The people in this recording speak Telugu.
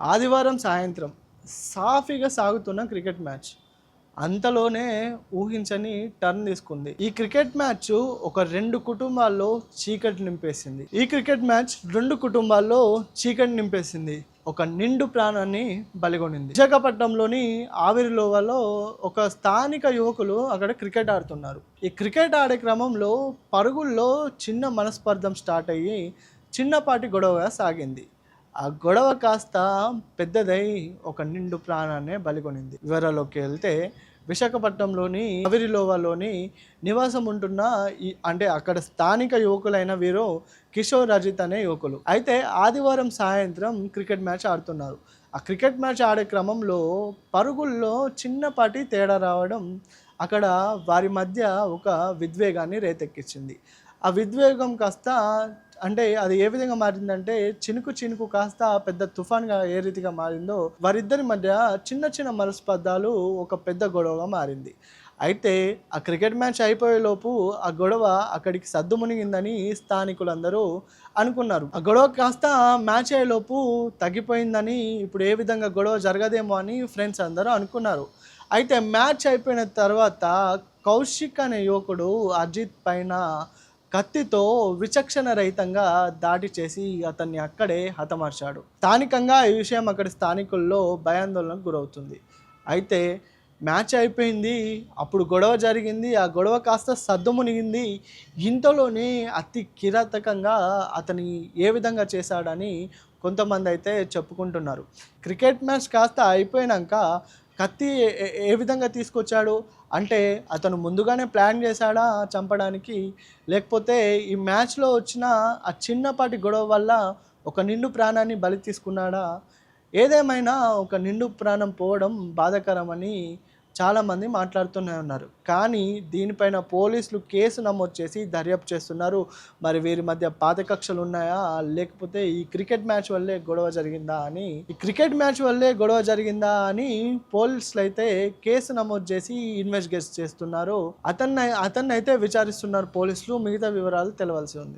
ఆదివారం సాయంత్రం సాఫీగా సాగుతున్న క్రికెట్ మ్యాచ్ అంతలోనే ఊహించని టర్న్ తీసుకుంది. ఈ క్రికెట్ మ్యాచ్ ఒక రెండు కుటుంబాల్లో చీకటి నింపేసింది. ఈ క్రికెట్ మ్యాచ్ రెండు కుటుంబాల్లో చీకటి నింపేసింది. ఒక నిండు ప్రాణాన్ని బలిగొనింది. విశాఖపట్నంలోని ఆవిరిలోవలో ఒక స్థానిక యువకులు అక్కడ క్రికెట్ ఆడుతున్నారు. ఈ క్రికెట్ ఆడే క్రమంలో పరుగుల్లో చిన్న మనస్పర్ధం స్టార్ట్ అయ్యి చిన్నపాటి గొడవగా సాగింది. ఆ గొడవ కాస్త పెద్దదై ఒక నిండు ప్రాణాన్నే బలిగొనింది. వివరాల్లోకి వెళ్తే విశాఖపట్నంలోని అవిరిలోవలోని నివాసం ఉంటున్న అంటే అక్కడ స్థానిక యువకులైన వీరు కిషోర్ రజిత్ అనే యువకులు. అయితే ఆదివారం సాయంత్రం క్రికెట్ మ్యాచ్ ఆడుతున్నారు. ఆ క్రికెట్ మ్యాచ్ ఆడే క్రమంలో పరుగుల్లో చిన్నపాటి తేడా రావడం అక్కడ వారి మధ్య ఒక విద్వేగాన్ని రేకెత్తించింది. ఆ విద్వేగం కాస్త అంటే అది ఏ విధంగా మారిందంటే చినుకు చినుకు కాస్త పెద్ద తుఫాన్గా ఏ రీతిగా మారిందో వారిద్దరి మధ్య చిన్న చిన్న మనస్పర్ధాలు ఒక పెద్ద గొడవగా మారింది. అయితే ఆ క్రికెట్ మ్యాచ్ అయిపోయేలోపు ఆ గొడవ అక్కడికి సద్దుమునిగిందని స్థానికులందరూ అనుకున్నారు. ఆ గొడవ కాస్త మ్యాచ్ అయ్యేలోపు తగ్గిపోయిందని, ఇప్పుడు ఏ విధంగా గొడవ జరగదేమో అని ఫ్రెండ్స్ అందరూ అనుకున్నారు. అయితే మ్యాచ్ అయిపోయిన తర్వాత కౌశిక్ అనే యువకుడు అజిత్ పైన కత్తితో విచక్షణ రహితంగా దాడి చేసి అతన్ని అక్కడే హతమార్చాడు. స్థానికంగా ఈ విషయం అక్కడి స్థానికుల్లో భయాందోళనకు గురవుతుంది. అయితే మ్యాచ్ అయిపోయింది, అప్పుడు గొడవ జరిగింది, ఆ గొడవ కాస్త సద్దుమునిగింది. ఇంతలోనే అతి కిరాతకంగా అతని ఏ విధంగా చేశాడని కొంతమంది అయితే చెప్పుకుంటున్నారు. క్రికెట్ మ్యాచ్ కాస్త అయిపోయాక కత్తి ఏ విధంగా తీసుకొచ్చాడు అంటే అతను ముందుగానే ప్లాన్ చేశాడా చంపడానికి, లేకపోతే ఈ మ్యాచ్లో వచ్చిన ఆ చిన్నపాటి గొడవ వల్ల ఒక నిండు ప్రాణాన్ని బలి తీసుకున్నాడా? ఏదేమైనా ఒక నిండు ప్రాణం పోవడం బాధాకరమని చాలామంది మాట్లాడుతూనే ఉన్నారు. కానీ దీనిపైన పోలీసులు కేసు నమోదు చేసి దర్యాప్తు చేస్తున్నారు. మరి వీరి మధ్య పాత కక్షలు ఉన్నాయా, లేకపోతే ఈ క్రికెట్ మ్యాచ్ వల్లే గొడవ జరిగిందా అని పోలీసులు అయితే కేసు నమోదు చేసి ఇన్వెస్టిగేట్ చేస్తున్నారు. అతన్ని అయితే విచారిస్తున్నారు పోలీసులు. మిగతా వివరాలు తెలవాల్సి ఉంది.